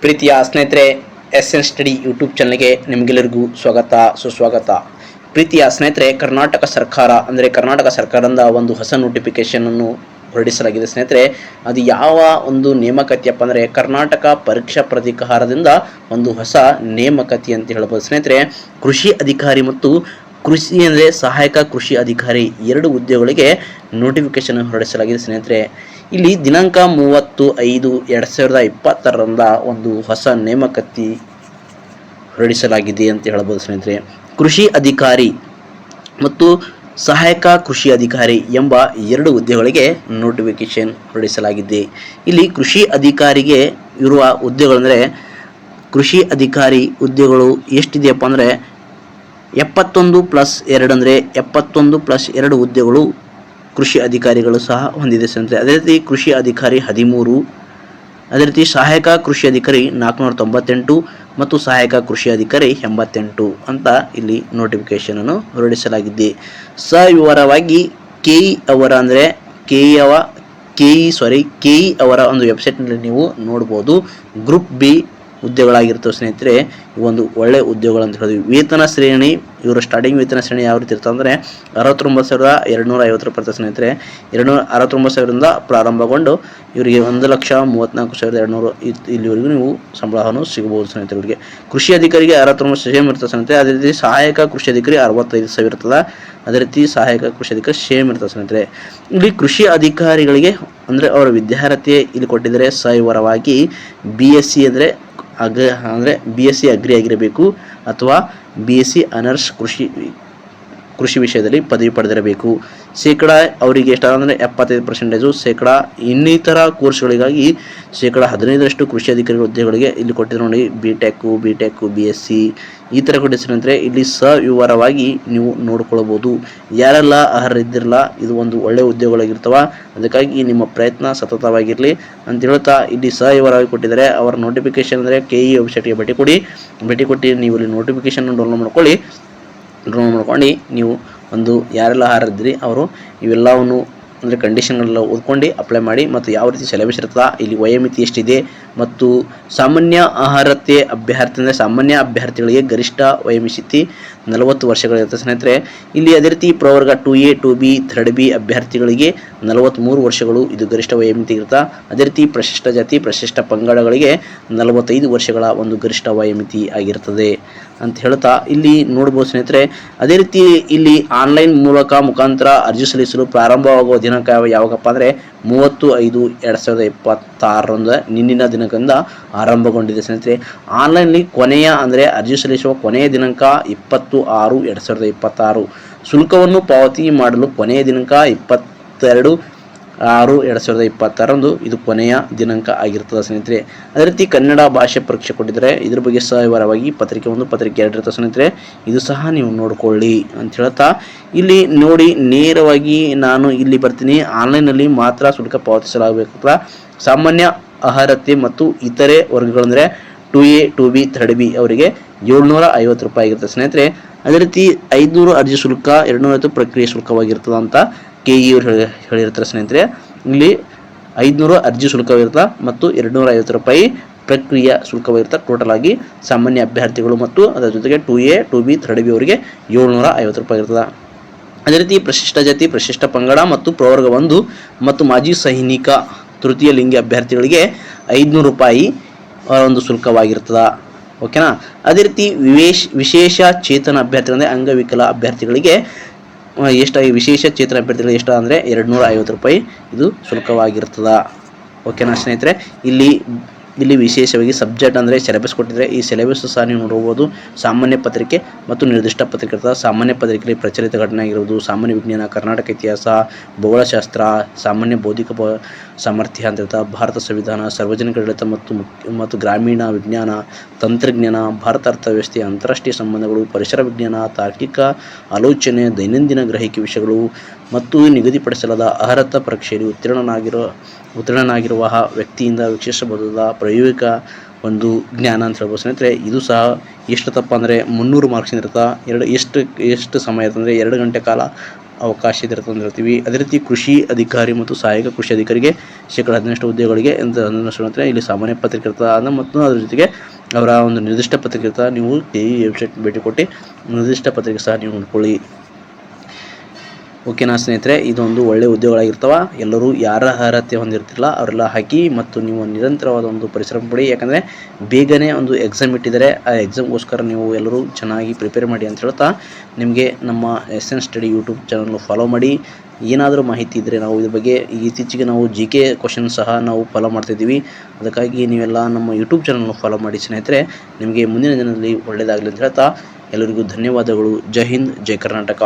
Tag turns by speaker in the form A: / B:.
A: ಪ್ರೀತಿಯ ಸ್ನೇಹಿತರೆ, S N study YouTube ಚಾನಲ್ಗೆ ನಿಮಗೆಲ್ಲರಿಗೂ ಸ್ವಾಗತ ಸುಸ್ವಾಗತ. ಪ್ರೀತಿಯ ಸ್ನೇಹಿತರೆ, ಕರ್ನಾಟಕ ಸರ್ಕಾರದಿಂದ ಒಂದು ಹೊಸ ನೋಟಿಫಿಕೇಶನನ್ನು ಹೊರಡಿಸಲಾಗಿದೆ ಸ್ನೇಹಿತರೆ. ಅದು ಯಾವ ಒಂದು ನೇಮಕಾತಿಯಪ್ಪ ಅಂದರೆ ಕರ್ನಾಟಕ ಪರೀಕ್ಷಾ ಪ್ರಾಧಿಕಾರದಿಂದ ಒಂದು ಹೊಸ ನೇಮಕಾತಿ ಅಂತ ಹೇಳ್ಬೋದು ಸ್ನೇಹಿತರೆ. ಕೃಷಿ ಅಧಿಕಾರಿ ಮತ್ತು ಕೃಷಿ ಅಂದರೆ ಸಹಾಯಕ ಕೃಷಿ ಅಧಿಕಾರಿ ಎರಡು ಹುದ್ದೆಗಳಿಗೆ ನೋಟಿಫಿಕೇಶನ್ ಹೊರಡಿಸಲಾಗಿದೆ ಸ್ನೇಹಿತರೆ. ಇಲ್ಲಿ ದಿನಾಂಕ 30/5/2020ರಿಂದ ಒಂದು ಹೊಸ ನೇಮಕಾತಿ ಹೊರಡಿಸಲಾಗಿದೆ ಅಂತ ಹೇಳ್ಬೋದು ಸ್ನೇಹಿತರೆ. ಕೃಷಿ ಅಧಿಕಾರಿ ಮತ್ತು ಸಹಾಯಕ ಕೃಷಿ ಅಧಿಕಾರಿ ಎಂಬ ಎರಡು ಹುದ್ದೆಗಳಿಗೆ ನೋಟಿಫಿಕೇಶನ್ ಹೊರಡಿಸಲಾಗಿದೆ. ಇಲ್ಲಿ ಕೃಷಿ ಅಧಿಕಾರಿಗೆ ಇರುವ ಹುದ್ದೆಗಳೆಂದರೆ, ಕೃಷಿ ಅಧಿಕಾರಿ ಹುದ್ದೆಗಳು ಎಷ್ಟಿದೆಯಪ್ಪ ಅಂದರೆ 71+2 ಅಂದರೆ 71+2 ಹುದ್ದೆಗಳು ಕೃಷಿ ಅಧಿಕಾರಿಗಳು ಸಹ ಹೊಂದಿದೆ ಸ್ನೇಹಿತರೆ. ಅದೇ ರೀತಿ ಕೃಷಿ ಅಧಿಕಾರಿ 13, ಅದೇ ರೀತಿ ಸಹಾಯಕ ಕೃಷಿ ಅಧಿಕಾರಿ 498 ಮತ್ತು ಸಹಾಯಕ ಕೃಷಿ ಅಧಿಕಾರಿ 88 ಅಂತ ಇಲ್ಲಿ ನೋಟಿಫಿಕೇಶನ್ ಅನ್ನು ಹೊರಡಿಸಲಾಗಿದೆ. ಸವಿವರವಾಗಿ ಕೆಇ ಅವರ ಒಂದು ವೆಬ್ಸೈಟ್ನಲ್ಲಿ ನೀವು ನೋಡ್ಬೋದು. ಗ್ರೂಪ್ ಬಿ ಹುದ್ದೆಗಳಾಗಿರ್ತವೆ ಸ್ನೇಹಿತರೆ. ಒಂದು ಒಳ್ಳೆ ಹುದ್ದೆಗಳು ಅಂತ ಹೇಳಿದ್ವಿ. ವೇತನ ಶ್ರೇಣಿ, ಇವರ ಸ್ಟಾರ್ಟಿಂಗ್ ವೇತನ ಶ್ರೇಣಿ ಯಾವ ರೀತಿ ಇರ್ತದೆ ಅಂದರೆ 69,250 ರೂಪಾಯಿ ಸ್ನೇಹಿತರೆ. 69,000ರಿಂದ ಪ್ರಾರಂಭಗೊಂಡು ಇವರಿಗೆ 1,34,200 ಇಲ್ಲಿವರೆಗೂ ನೀವು ಸಂಬಳವನ್ನು ಸಿಗಬಹುದು ಸ್ನೇಹಿತರೆ. ಇವರಿಗೆ ಕೃಷಿ ಅಧಿಕಾರಿಗೆ 69 ಸೇಮ್ ಇರ್ತದೆ ಸ್ನೇಹಿತರೆ. ಅದೇ ರೀತಿ ಸಹಾಯಕ ಕೃಷಿ ಅಧಿಕಾರಿ 65,000 ಇರ್ತದೆ. ಅದೇ ರೀತಿ ಸಹಾಯಕ ಕೃಷಿ ಅಧಿಕಾರಿ ಸೇಮ್ ಇರ್ತದೆ ಸ್ನೇಹಿತರೆ. ಇಲ್ಲಿ ಕೃಷಿ ಅಧಿಕಾರಿಗಳಿಗೆ ಅಂದರೆ ಅವರ ವಿದ್ಯಾರ್ಹತೆ ಇಲ್ಲಿ ಕೊಟ್ಟಿದ್ದಾರೆ. ಸವಿವರವಾಗಿ BSc ಅಂದರೆ BSc ಅಗ್ರಿ ಆಗಿರಬೇಕು ಅಥವಾ BSc ಆನರ್ಸ್ ಕೃಷಿ ವಿಷಯದಲ್ಲಿ ಪದವಿ ಪಡೆದಿರಬೇಕು. ಶೇಕಡ ಅವರಿಗೆ ಎಷ್ಟು ಅಂದರೆ 75%. ಶೇಕಡ ಇನ್ನಿತರ ಕೋರ್ಸ್ಗಳಿಗಾಗಿ ಶೇಕಡ 15ರಷ್ಟು ಕೃಷಿ ಅಧಿಕಾರಿ ಹುದ್ದೆಗಳಿಗೆ ಇಲ್ಲಿ ಕೊಟ್ಟಿದ್ರು ನೋಡಿ. BTech, BSc ಈ ಥರ ಕೊಟ್ಟಿದ್ರೆ ಇಲ್ಲಿ ಸವಿವರವಾಗಿ ನೀವು ನೋಡ್ಕೊಳ್ಬೋದು. ಯಾರೆಲ್ಲ ಅರ್ಹರಿದ್ದಿರಲ್ಲ, ಇದು ಒಂದು ಒಳ್ಳೆಯ ಹುದ್ದೆಗಳಾಗಿರ್ತವ. ಅದಕ್ಕಾಗಿ ನಿಮ್ಮ ಪ್ರಯತ್ನ ಸತತವಾಗಿರಲಿ ಅಂತ ಹೇಳ್ತಾ ಇಲ್ಲಿ ಸವಿವರವಾಗಿ ಕೊಟ್ಟಿದ್ದಾರೆ. ಅವರ ನೋಟಿಫಿಕೇಶನ್ ಅಂದರೆ KE ವೆಬ್ಸೈಟ್ಗೆ ಭೇಟಿ ಕೊಟ್ಟು ನೀವು ಇಲ್ಲಿ ನೋಟಿಫಿಕೇಶನ್ ಡೌನ್ಲೋಡ್ ಮಾಡ್ಕೊಂಡು ನೀವು ಒಂದು ಯಾರೆಲ್ಲ ಅರ್ಹರಿದ್ರಿ ಅವರು ಇವೆಲ್ಲವನ್ನು ಅಂದರೆ ಕಂಡೀಷನ್ಗಳೆಲ್ಲ ಓದ್ಕೊಂಡು ಅಪ್ಲೈ ಮಾಡಿ. ಮತ್ತು ಯಾವ ರೀತಿ ಸಿಲೆಬಸ್ ಇರ್ತದೆ, ಇಲ್ಲಿ ವಯೋಮಿತಿ ಎಷ್ಟಿದೆ ಮತ್ತು ಸಾಮಾನ್ಯ ಅರ್ಹತೆ ಅಭ್ಯರ್ಥಿ ಅಂದರೆ ಸಾಮಾನ್ಯ ಅಭ್ಯರ್ಥಿಗಳಿಗೆ ಗರಿಷ್ಠ ವಯೋಮಿತಿ 40 ವರ್ಷಗಳಿರುತ್ತೆ ಸ್ನೇಹಿತರೆ. ಇಲ್ಲಿ ಅದೇ ರೀತಿ ಪ್ರವರ್ಗ 2A 2B 3B ಅಭ್ಯರ್ಥಿಗಳಿಗೆ 43 ವರ್ಷಗಳು ಇದು ಗರಿಷ್ಠ ವಯೋಮಿತಿ ಇರುತ್ತೆ. ಅದೇ ರೀತಿ ಪರಿಶಿಷ್ಟ ಜಾತಿ ಪರಿಶಿಷ್ಟ ಪಂಗಡಗಳಿಗೆ 45 ವರ್ಷಗಳ ಒಂದು ಗರಿಷ್ಠ ವಯೋಮಿತಿ ಆಗಿರ್ತದೆ ಅಂತ ಹೇಳ್ತಾ ಇಲ್ಲಿ ನೋಡ್ಬೋದು ಸ್ನೇಹಿತರೆ. ಅದೇ ರೀತಿ ಇಲ್ಲಿ ಆನ್ಲೈನ್ ಮುಖಾಂತರ ಅರ್ಜಿ ಸಲ್ಲಿಸಲು ಪ್ರಾರಂಭವಾಗುವ ದಿನಾಂಕ ಯಾವಾಗಪ್ಪ ಅಂದರೆ 30/5/2026 ನಿನ್ನಿನ ದಿನದಿಂದ ಆರಂಭಗೊಂಡಿದೆ ಸ್ನೇಹಿತರೆ. ಆನ್ಲೈನ್ಲಿ ಅರ್ಜಿ ಸಲ್ಲಿಸುವ ಕೊನೆಯ ದಿನಾಂಕ 20/6/2026. ಶುಲ್ಕವನ್ನು ಪಾವತಿ ಮಾಡಲು ಕೊನೆಯ ದಿನಾಂಕ 22/6/2026 ಇದು ಕೊನೆಯ ದಿನಾಂಕ ಆಗಿರ್ತದೆ ಸ್ನೇಹಿತರೆ. ಅದೇ ರೀತಿ ಕನ್ನಡ ಭಾಷೆ ಪರೀಕ್ಷೆ ಕೊಟ್ಟಿದ್ದಾರೆ. ಇದ್ರ ಬಗ್ಗೆ ಸವಿವರವಾಗಿ ಪತ್ರಿಕೆ 1 ಪತ್ರಿಕೆ 2 ಇರ್ತದೆ ಸ್ನೇಹಿತರೆ. ಇದು ಸಹ ನೀವು ನೋಡ್ಕೊಳ್ಳಿ ಅಂತ ಹೇಳ್ತಾ ಇಲ್ಲಿ ನೋಡಿ ನೇರವಾಗಿ ನಾನು ಇಲ್ಲಿ ಬರ್ತೀನಿ. ಆನ್ಲೈನಲ್ಲಿ ಮಾತ್ರ ಶುಲ್ಕ ಪಾವತಿಸಲಾಗಬೇಕು. ಸಾಮಾನ್ಯ ಅರ್ಹತೆ ಮತ್ತು ಇತರೆ ವರ್ಗಗಳೆಂದರೆ 2A 2B 3B ಅವರಿಗೆ 750 ರೂಪಾಯಿ ಆಗಿರ್ತದೆ ಸ್ನೇಹಿತರೆ. ಅದೇ ರೀತಿ 500 ಅರ್ಜಿ ಶುಲ್ಕ 250 ಪ್ರಕ್ರಿಯೆ ಶುಲ್ಕವಾಗಿರ್ತದೆ ಅಂತ KE ಅವರು ಹೇಳಿರ್ತಾರೆ ಸ್ನೇಹಿತರೆ. ಇಲ್ಲಿ 500 ಅರ್ಜಿ ಶುಲ್ಕವಿರ್ತದೆ ಮತ್ತು 250 ರೂಪಾಯಿ ಪ್ರಕ್ರಿಯೆ ಶುಲ್ಕವಾಗಿರ್ತದೆ. ಟೋಟಲ್ ಆಗಿ ಸಾಮಾನ್ಯ ಅಭ್ಯರ್ಥಿಗಳು ಮತ್ತು ಅದರ ಜೊತೆಗೆ 2A 2B 3B ಅವರಿಗೆ 750 ರೂಪಾಯಿ ಇರ್ತದೆ. ಅದೇ ರೀತಿ ಪರಿಶಿಷ್ಟ ಜಾತಿ ಪರಿಶಿಷ್ಟ ಪಂಗಡ ಮತ್ತು ಪ್ರವರ್ಗ 1 ಮತ್ತು ಮಾಜಿ ಸೈನಿಕ ತೃತೀಯ ಲಿಂಗಿ ಅಭ್ಯರ್ಥಿಗಳಿಗೆ 500 ರೂಪಾಯಿ ಒಂದು ಶುಲ್ಕವಾಗಿರ್ತದೆ. ಓಕೆನಾ. ಅದೇ ರೀತಿ ವಿಶೇಷ ಚೇತನ ಅಭ್ಯರ್ಥಿಗಳಂದರೆ ಅಂಗವಿಕಲ ಅಭ್ಯರ್ಥಿಗಳಿಗೆ ಎಷ್ಟಾಗಿ ವಿಶೇಷ ಚೇತನ ಅಭ್ಯರ್ಥಿಗಳಿಗೆ ಎಷ್ಟು ಅಂದರೆ 250 ರೂಪಾಯಿ ಇದು ಶುಲ್ಕವಾಗಿರ್ತದೆ. ಓಕೆನಾ ಸ್ನೇಹಿತರೆ. ಇಲ್ಲಿ ವಿಶೇಷವಾಗಿ ಸಬ್ಜೆಕ್ಟ್ ಅಂದರೆ ಸಿಲೆಬಸ್ ಕೊಟ್ಟಿದ್ದಾರೆ. ಈ ಸಿಲೆಬಸ್ ಸಹ ನೀವು ನೋಡ್ಬೋದು. ಸಾಮಾನ್ಯ ಪತ್ರಿಕೆ ಮತ್ತು ನಿರ್ದಿಷ್ಟ ಪತ್ರಿಕೆ ಇರ್ತದೆ. ಸಾಮಾನ್ಯ ಪತ್ರಿಕೆಯಲ್ಲಿ ಪ್ರಚಲಿತ ಘಟನೆ ಆಗಿರ್ಬೋದು, ಸಾಮಾನ್ಯ ವಿಜ್ಞಾನ, ಕರ್ನಾಟಕ ಇತಿಹಾಸ, ಭೂಗೋಳಶಾಸ್ತ್ರ, ಸಾಮಾನ್ಯ ಬೌದ್ಧಿಕ ಸಾಮರ್ಥ್ಯ ಅಂತ ಇರ್ತದೆ, ಭಾರತ ಸಂವಿಧಾನ, ಸಾರ್ವಜನಿಕ ಆಡಳಿತ ಮತ್ತು ಗ್ರಾಮೀಣ ವಿಜ್ಞಾನ, ತಂತ್ರಜ್ಞಾನ, ಭಾರತ ಅರ್ಥವ್ಯವಸ್ಥೆ, ಅಂತಾರಾಷ್ಟ್ರೀಯ ಸಂಬಂಧಗಳು, ಪರಿಸರ ವಿಜ್ಞಾನ, ತಾರ್ಕಿಕ ಆಲೋಚನೆ, ದೈನಂದಿನ ಗ್ರಹಿಕೆ ವಿಷಯಗಳು ಮತ್ತು ನಿಗದಿಪಡಿಸಲಾದ ಅರ್ಹತಾ ಪರೀಕ್ಷೆಯಲ್ಲಿ ಉತ್ತೀರ್ಣನಾಗಿರುವ ವ್ಯಕ್ತಿಯಿಂದ ವೀಕ್ಷಿಸಬಹುದಾದ ಪ್ರಾಯೋಗಿಕ ಒಂದು ಜ್ಞಾನ ಅಂತ ಹೇಳ್ಬೋದು ಸ್ನೇಹಿತರೆ. ಇದು ಸಹ ಎಷ್ಟು ತಪ್ಪ ಅಂದರೆ 300 ಮಾರ್ಕ್ಸಿಂದ ಇರುತ್ತೆ. ಎಷ್ಟು ಸಮಯ ಇರ್ತದೆ ಅಂದರೆ 2 ಗಂಟೆ ಕಾಲ ಅವಕಾಶ ಇರುತ್ತೆ ಅಂತ ಹೇಳ್ತೀವಿ. ಅದೇ ರೀತಿ ಕೃಷಿ ಅಧಿಕಾರಿ ಮತ್ತು ಸಹಾಯಕ ಕೃಷಿ ಅಧಿಕಾರಿಗೆ ಶೇಕಡ 15 ಹುದ್ದೆಗಳಿಗೆ ಅಂತ 15 ಇಲ್ಲಿ ಸಾಮಾನ್ಯ ಪತ್ರಿಕೆ ಇರ್ತದೆ ಮತ್ತು ಅದ್ರ ಜೊತೆಗೆ ಅವರ ಒಂದು ನಿರ್ದಿಷ್ಟ ಪತ್ರಿಕೆ ಇರ್ತದೆ. ನೀವು KE ವೆಬ್ಸೈಟ್ ಭೇಟಿ ಕೊಟ್ಟು ನಿರ್ದಿಷ್ಟ ಪತ್ರಿಕೆ ಸಹ ನೀವು ನೋಡ್ಕೊಳ್ಳಿ. ಓಕೆನಾ ಸ್ನೇಹಿತರೆ, ಇದೊಂದು ಒಳ್ಳೆಯ ಉದ್ಯೋಗಗಳಾಗಿರ್ತವ. ಎಲ್ಲರೂ ಯಾರ ಅರ್ಹತೆ ಹೊಂದಿರ್ತಿಲ್ಲ ಅವರೆಲ್ಲ ಹಾಕಿ ಮತ್ತು ನೀವು ನಿರಂತರವಾದ ಒಂದು ಪರಿಶ್ರಮ ಪಡಿ. ಯಾಕಂದರೆ ಬೇಗನೆ ಒಂದು ಎಕ್ಸಾಮ್ ಇಟ್ಟಿದ್ದಾರೆ, ಆ ಎಕ್ಸಾಮ್ಗೋಸ್ಕರ ನೀವು ಎಲ್ಲರೂ ಚೆನ್ನಾಗಿ ಪ್ರಿಪೇರ್ ಮಾಡಿ ಅಂತ ಹೇಳ್ತಾ, ನಿಮಗೆ ನಮ್ಮ SN study YouTube channel follow ಮಾಡಿ. ಏನಾದರೂ ಮಾಹಿತಿ ಇದ್ದರೆ ನಾವು ಇದ್ರ ಬಗ್ಗೆ ಇತ್ತೀಚೆಗೆ ನಾವು GK ಕ್ವಶನ್ ಸಹ ನಾವು ಫಾಲೋ ಮಾಡ್ತಿದ್ದೀವಿ. ಅದಕ್ಕಾಗಿ ನೀವೆಲ್ಲ ನಮ್ಮ ಯೂಟ್ಯೂಬ್ ಚಾನಲ್ನ ಫಾಲೋ ಮಾಡಿ ಸ್ನೇಹಿತರೆ. ನಿಮಗೆ ಮುಂದಿನ ದಿನದಲ್ಲಿ ಒಳ್ಳೆಯದಾಗಲಿ ಅಂತ ಹೇಳ್ತಾ ಎಲ್ಲರಿಗೂ ಧನ್ಯವಾದಗಳು. ಜೈ ಹಿಂದ್, ಜೈ ಕರ್ನಾಟಕ.